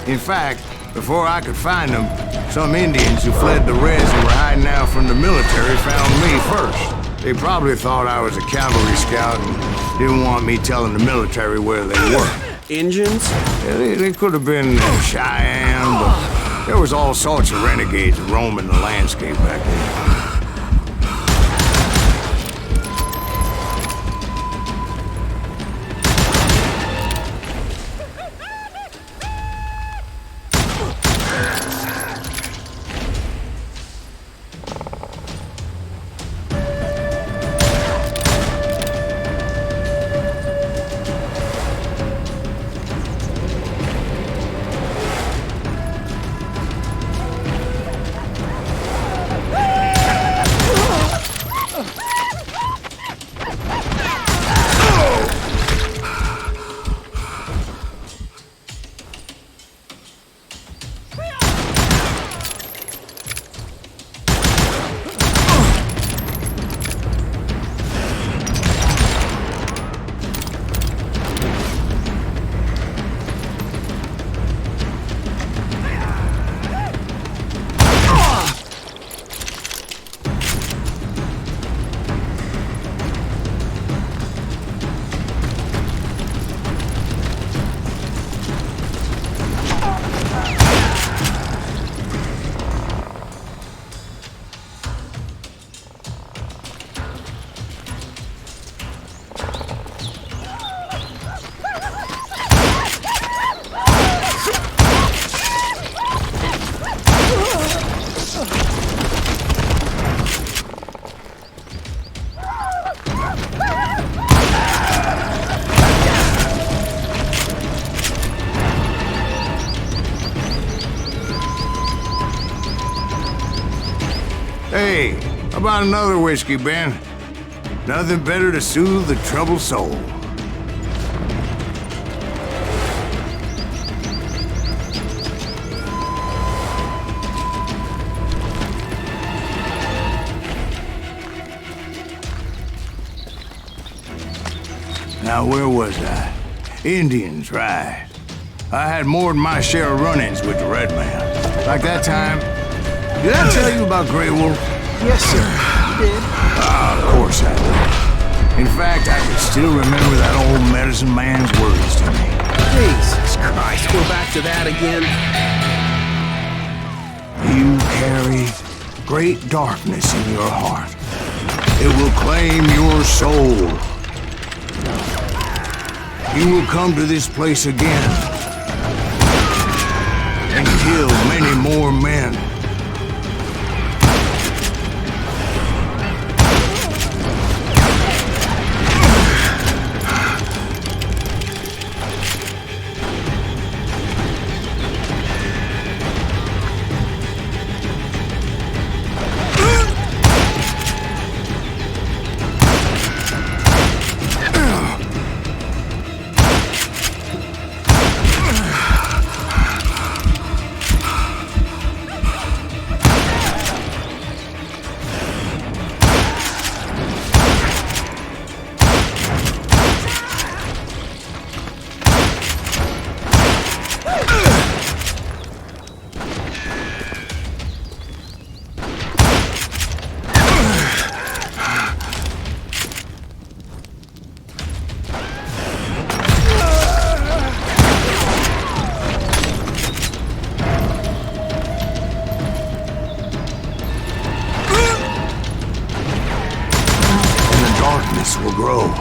In fact, before I could find them, some Indians who fled the Reds and were hiding out from the military found me first. They probably thought I was a cavalry scout and didn't want me telling the military where they were. Indians? Yeah, they could have been Cheyenne, but there was all sorts of renegades roaming the landscape back then. Hey, how about another whiskey, Ben? Nothing better to soothe the troubled soul. Now, where was I? Indians, right. I had more than my share of run-ins with the Red Man. Like that time. Did I tell you about Grey Wolf? Yes, sir. You did. Of course I did. In fact, I can still remember that old medicine man's words to me. Jesus Christ, go back to that again. You carry great darkness in your heart. It will claim your soul. You will come to this place again and kill many more men. Will grow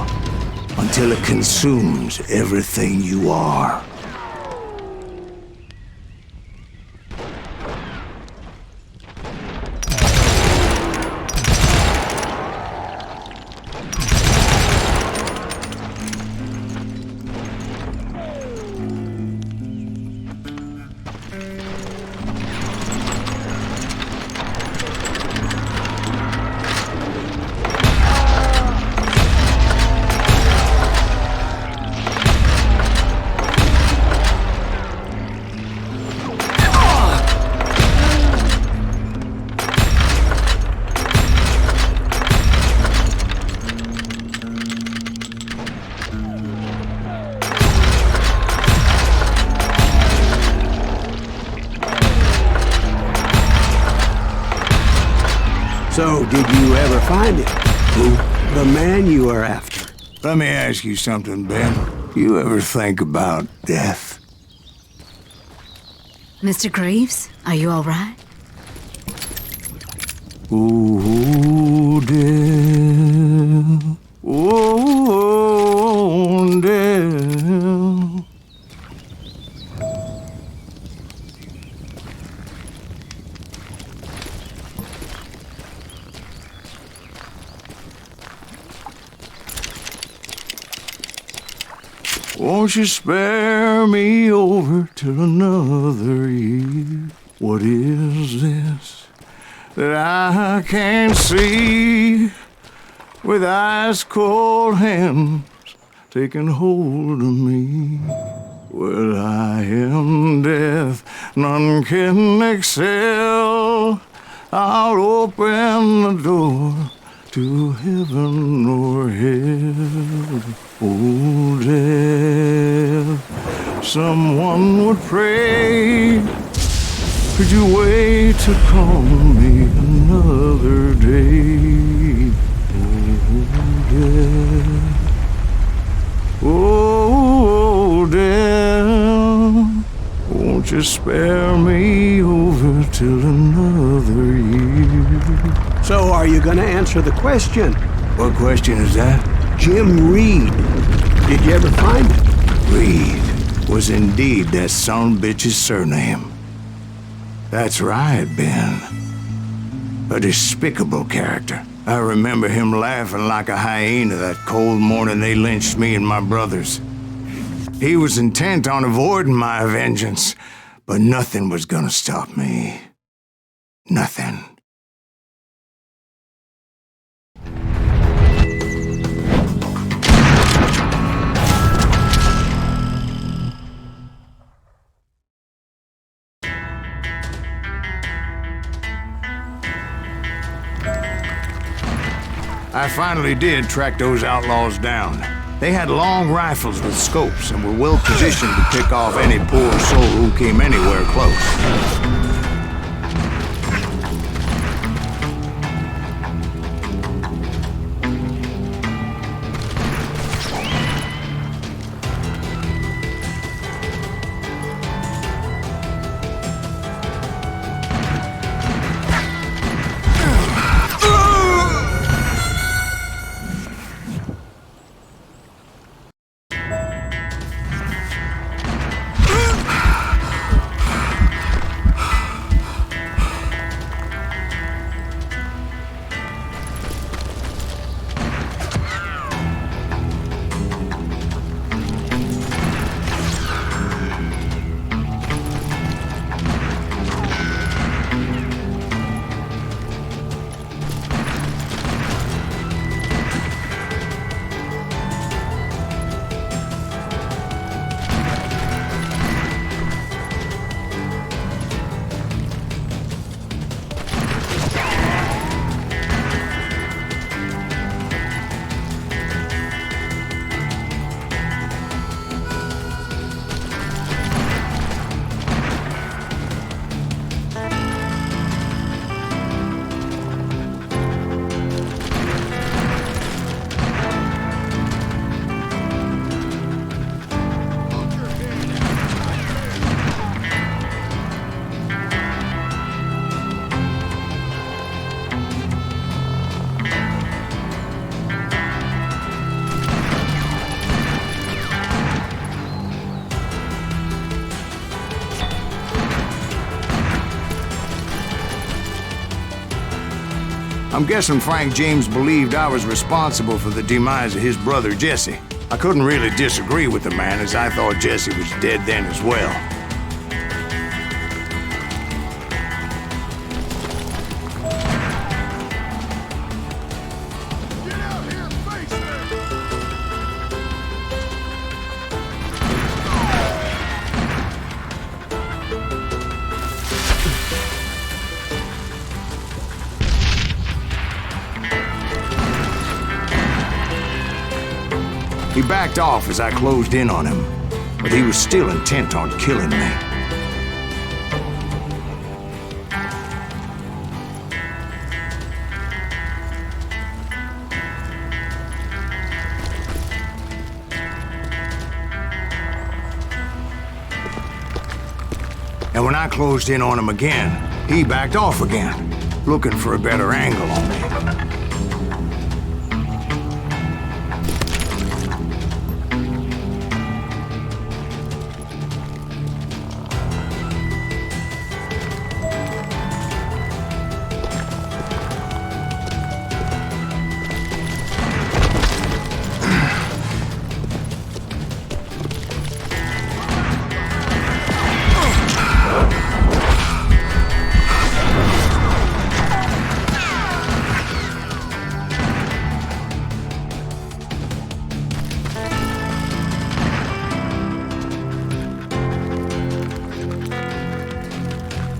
until it consumes everything you are. So, did you ever find him? Who? The man you are after. Let me ask you something, Ben. You ever think about death? Mr. Greaves, are you all right? Ooh, death. Ooh, death. Won't you spare me over till another year? What is this that I can't see? With ice cold hands taking hold of me. Well, I am death, none can excel. I'll open the door to heaven or hell. Oh, death, someone would pray. Could you wait to call me another day? Oh, death, won't you spare me over till another year? So, are you gonna answer the question? What question is that? Jim Reed. Did you ever find him? Reed was indeed that son of a bitch's surname. That's right, Ben. A despicable character. I remember him laughing like a hyena that cold morning they lynched me and my brothers. He was intent on avoiding my vengeance, but nothing was gonna stop me. Nothing. I finally did track those outlaws down. They had long rifles with scopes and were well positioned to pick off any poor soul who came anywhere close. I'm guessing Frank James believed I was responsible for the demise of his brother Jesse. I couldn't really disagree with the man, as I thought Jesse was dead then as well. He backed off as I closed in on him, but he was still intent on killing me. when I closed in on him again, he backed off again, looking for a better angle on me.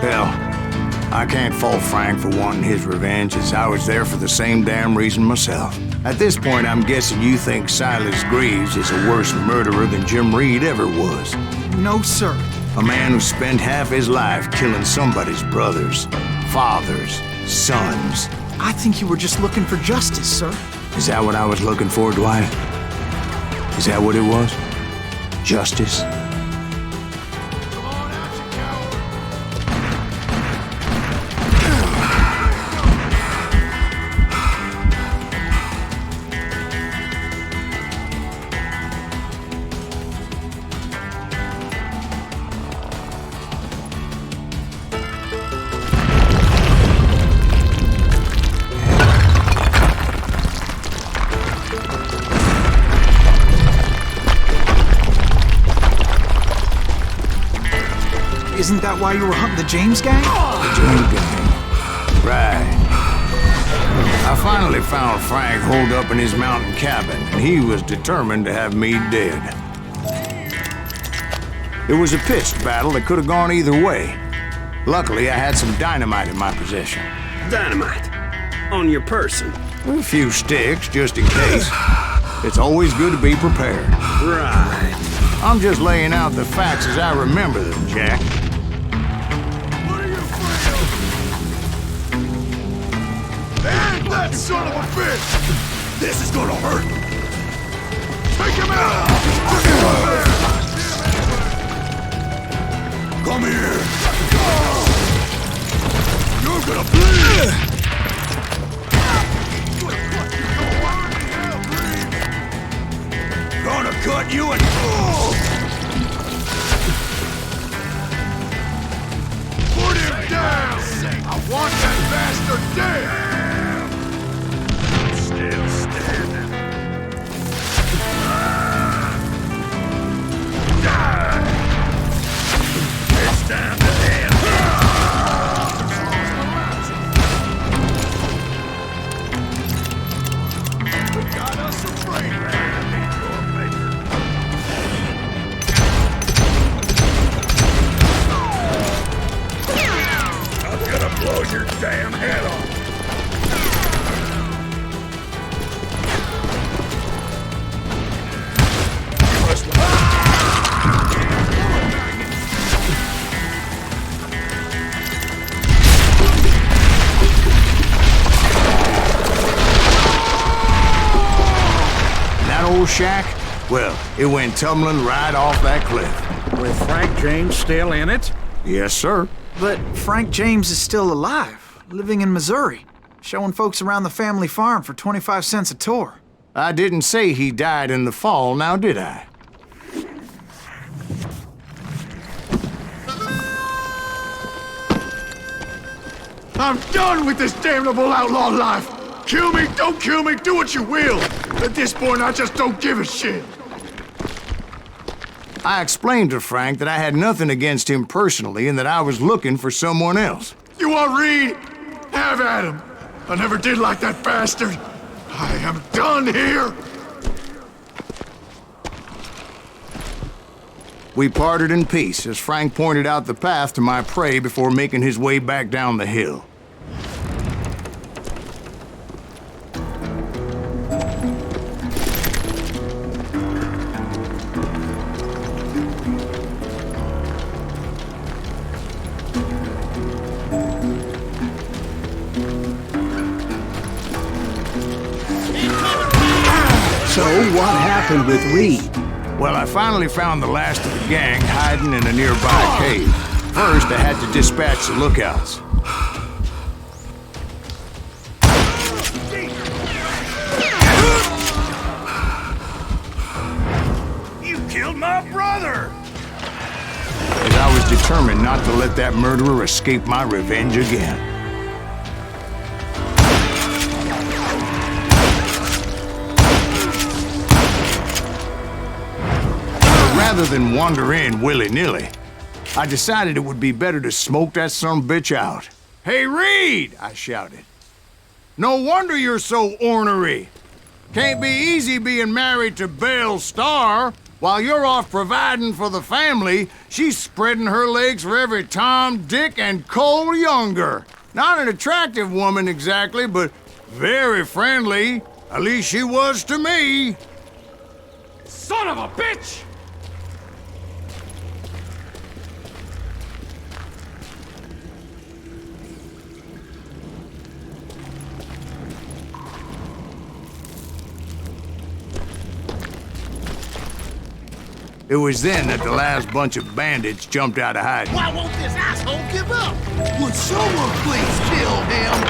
Hell, I can't fault Frank for wanting his revenge, as I was there for the same damn reason myself. At this point, I'm guessing you think Silas Greaves is a worse murderer than Jim Reed ever was. No, sir. A man who spent half his life killing somebody's brothers, fathers, sons. I think you were just looking for justice, sir. Is that what I was looking for, Dwight? Is that what it was? Justice? Isn't that why you were hunting the James gang? The James gang. Right. I finally found Frank holed up in his mountain cabin, and he was determined to have me dead. It was a pitched battle that could have gone either way. Luckily, I had some dynamite in my possession. Dynamite? On your person? A few sticks, just in case. It's always good to be prepared. Right. I'm just laying out the facts as I remember them, Jack. And that son of a bitch! This is gonna hurt! Take him out! Come here! You're gonna bleed! Gonna cut you and... Put him down! I want that bastard dead! Still standing. Die! It's time to end. We got us a brain rat in your maker. I'm gonna blow your damn head off. That old shack? Well, it went tumbling right off that cliff. With Frank James still in it? Yes, sir. But Frank James is still alive, living in Missouri, showing folks around the family farm for 25 cents a tour. I didn't say he died in the fall, now did I? I'm done with this damnable outlaw life! Kill me, don't kill me, do what you will! At this point, I just don't give a shit! I explained to Frank that I had nothing against him personally and that I was looking for someone else. You want Reed? Have at him! I never did like that bastard! I am done here! We parted in peace as Frank pointed out the path to my prey before making his way back down the hill. So what happened with Reed? Well, I finally found the last of the gang hiding in a nearby cave. First, I had to dispatch the lookouts. You killed my brother! As I was determined not to let that murderer escape my revenge again. But rather than wander in willy-nilly, I decided it would be better to smoke that sumbitch out. Hey, Reed! I shouted. No wonder you're so ornery. Can't be easy being married to Belle Starr. While you're off providing for the family, she's spreading her legs for every Tom, Dick, and Cole Younger. Not an attractive woman exactly, but very friendly. At least she was to me. Son of a bitch! It was then that the last bunch of bandits jumped out of hiding. Why won't this asshole give up? Would someone please kill him?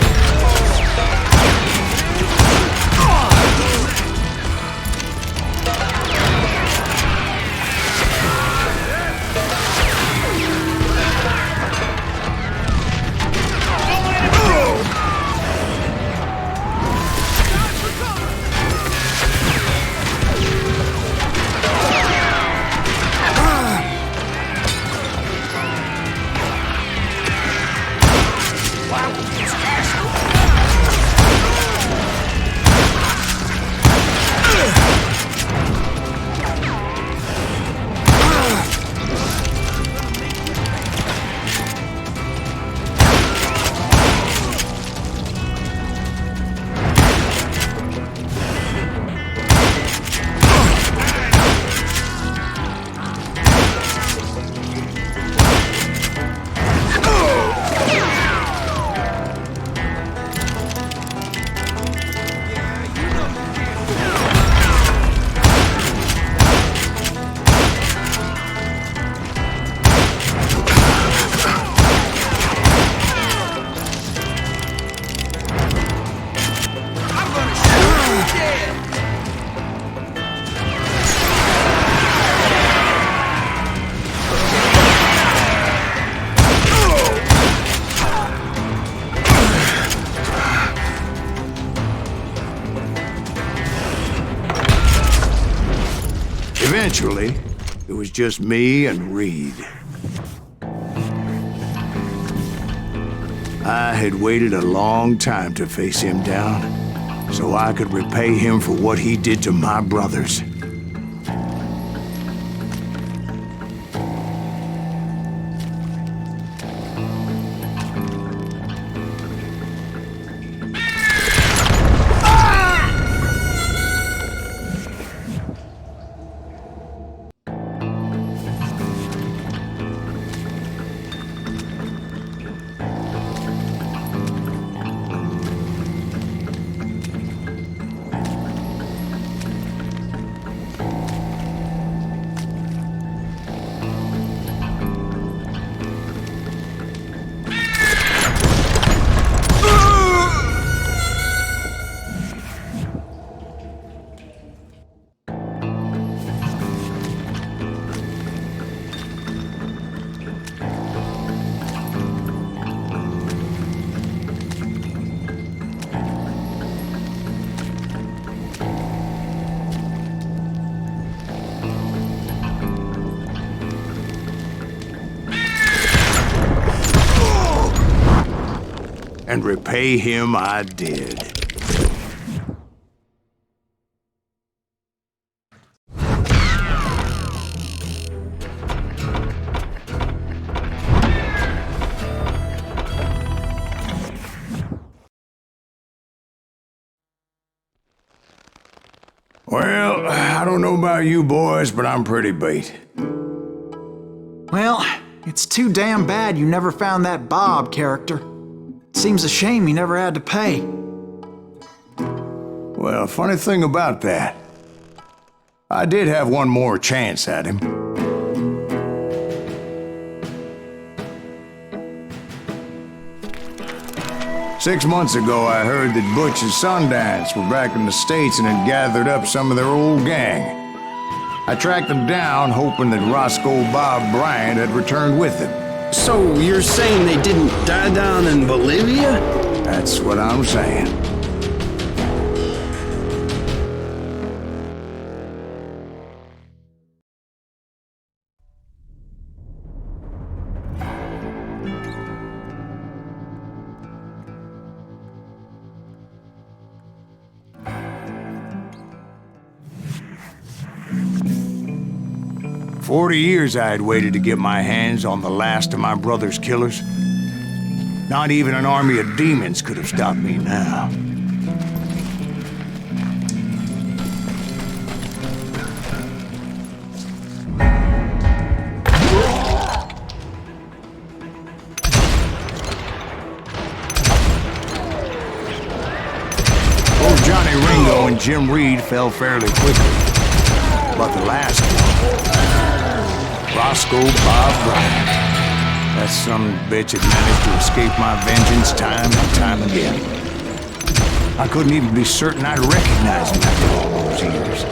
Eventually, it was just me and Reed. I had waited a long time to face him down, so I could repay him for what he did to my brothers. And repay him I did. Well, I don't know about you boys, but I'm pretty beat. Well, it's too damn bad you never found that Bob character. Seems a shame he never had to pay. Well, funny thing about that, I did have one more chance at him. 6 months ago, I heard that Butch and Sundance were back in the States and had gathered up some of their old gang. I tracked them down, hoping that Roscoe Bob Bryant had returned with them. So you're saying they didn't die down in Bolivia? That's what I'm saying. "40 years I had waited to get my hands on the last of my brother's killers. Not even an army of demons could have stopped me now. Both Johnny Ringo and Jim Reed fell fairly quickly. But the last one, Roscoe Bob Bryant, that son of a bitch had managed to escape my vengeance time and time again. I couldn't even be certain I'd recognize him after all those years.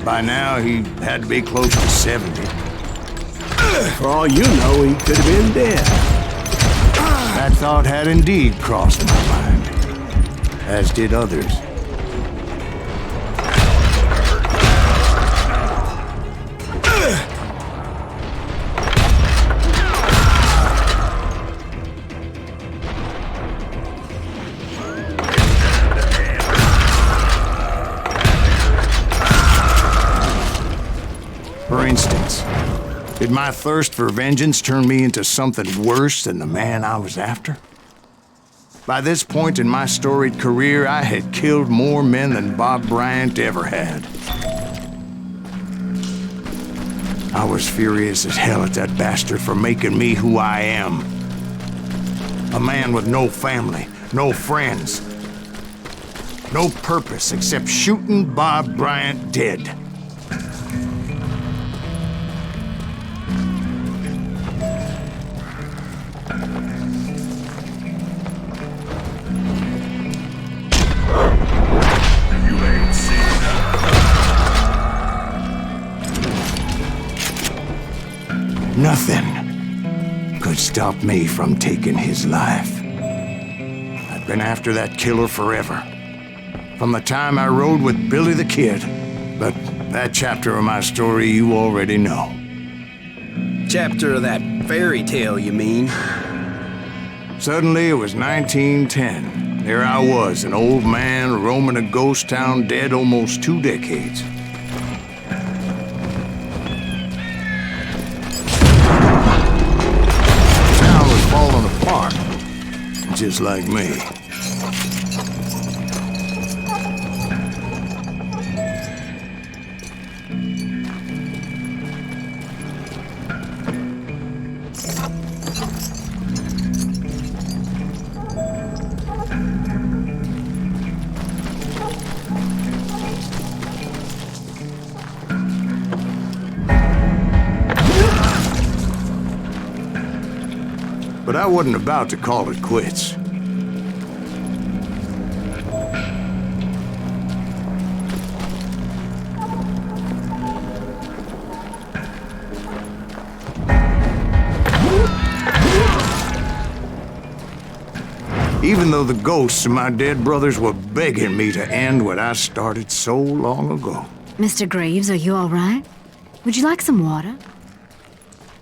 By now, he had to be close to 70. For all you know, he could have been dead. That thought had indeed crossed my mind, as did others. For instance, did my thirst for vengeance turn me into something worse than the man I was after? By this point in my storied career, I had killed more men than Bob Bryant ever had. I was furious as hell at that bastard for making me who I am. A man with no family, no friends, no purpose except shooting Bob Bryant dead. Nothing could stop me from taking his life. I'd been after that killer forever, from the time I rode with Billy the Kid. But that chapter of my story you already know. Chapter of that fairy tale, you mean? Suddenly it was 1910. There I was, an old man roaming a ghost town dead almost 2 decades. Falling apart, just like me. But I wasn't about to call it quits. Even though the ghosts of my dead brothers were begging me to end what I started so long ago. Mr. Graves, are you all right? Would you like some water?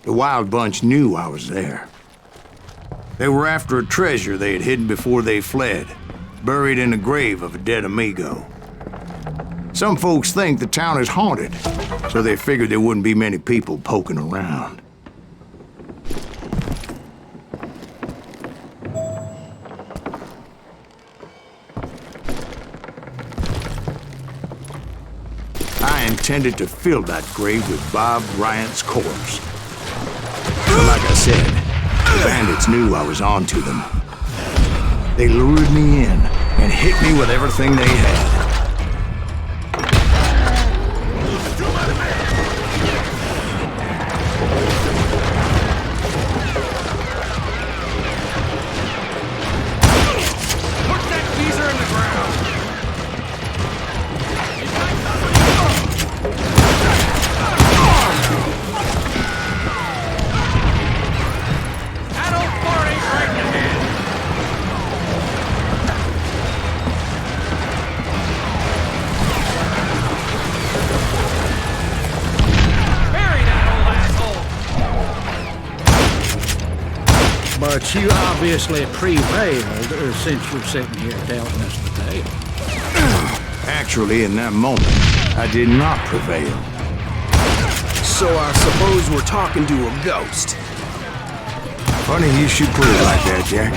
The Wild Bunch knew I was there. They were after a treasure they had hidden before they fled, buried in the grave of a dead amigo. Some folks think the town is haunted, so they figured there wouldn't be many people poking around. I intended to fill that grave with Bob Bryant's corpse. But like I said, the bandits knew I was on to them. They lured me in and hit me with everything they had. But you obviously prevailed since you're sitting here telling us the tale. Actually, in that moment, I did not prevail. So I suppose we're talking to a ghost. Funny you should put it like that, Jack.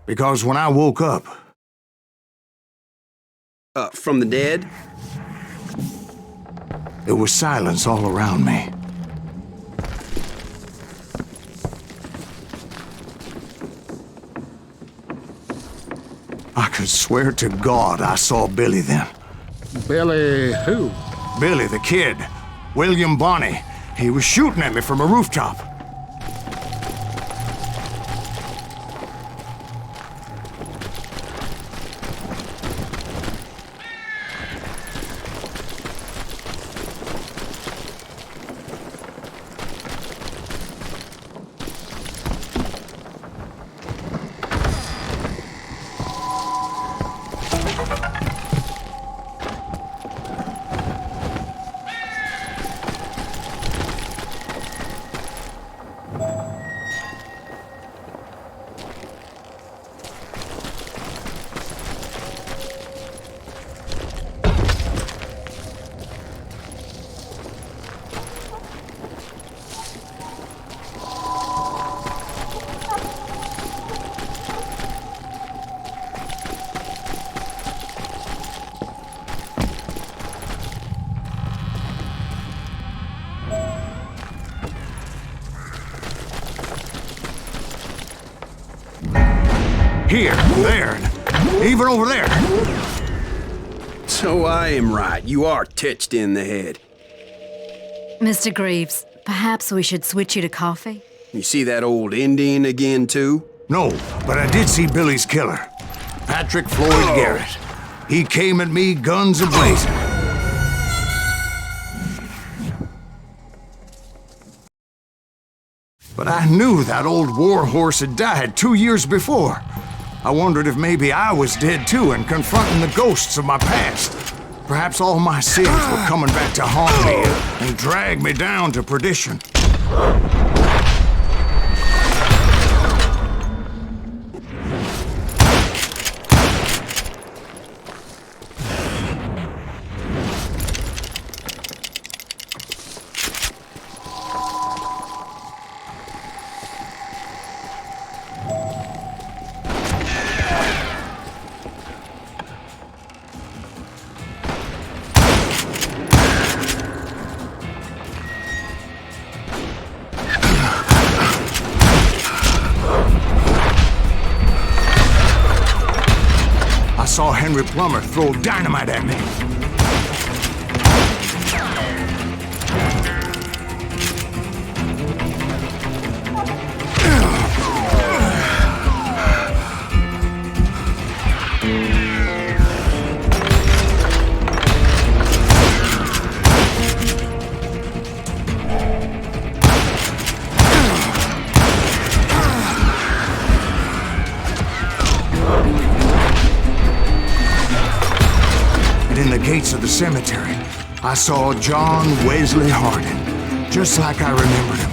Because when I woke up... From the dead? There was silence all around me. I could swear to God I saw Billy then. Billy who? Billy, the kid. William Bonney. He was shooting at me from a rooftop. Here, there, and even over there. So I am right. You are touched in the head. Mr. Greaves, perhaps we should switch you to coffee? You see that old Indian again, too? No, but I did see Billy's killer. Patrick Floyd Garrett. He came at me guns a-blazing. But I knew that old war horse had died 2 years before. I wondered if maybe I was dead too and confronting the ghosts of my past. Perhaps all my sins were coming back to haunt me and drag me down to perdition. I saw Henry Plummer throw dynamite at me. In the gates of the cemetery, I saw John Wesley Hardin, just like I remembered him.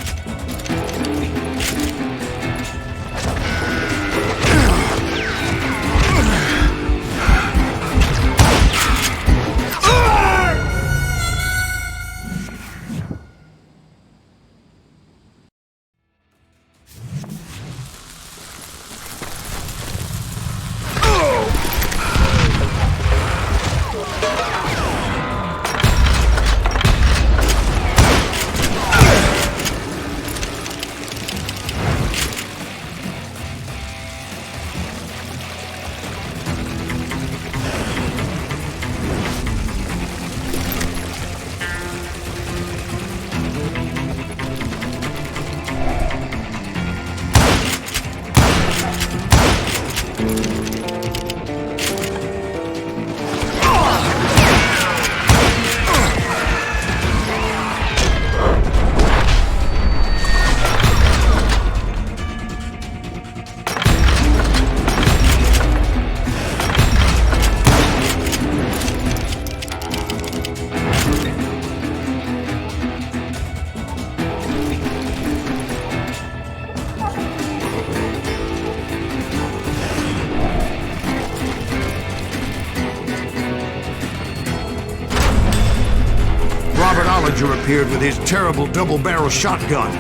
appeared with his terrible double-barrel shotgun.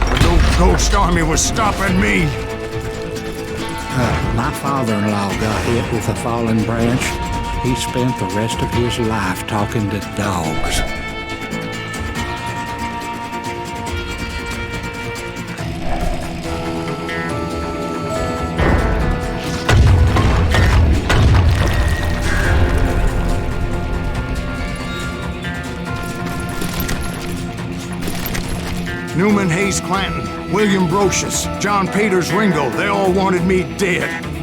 But no ghost army was stopping me. My father-in-law got hit with a fallen branch. He spent the rest of his life talking to dogs. Newman Hayes Clanton, William Brocious, John Peters Ringo, they all wanted me dead.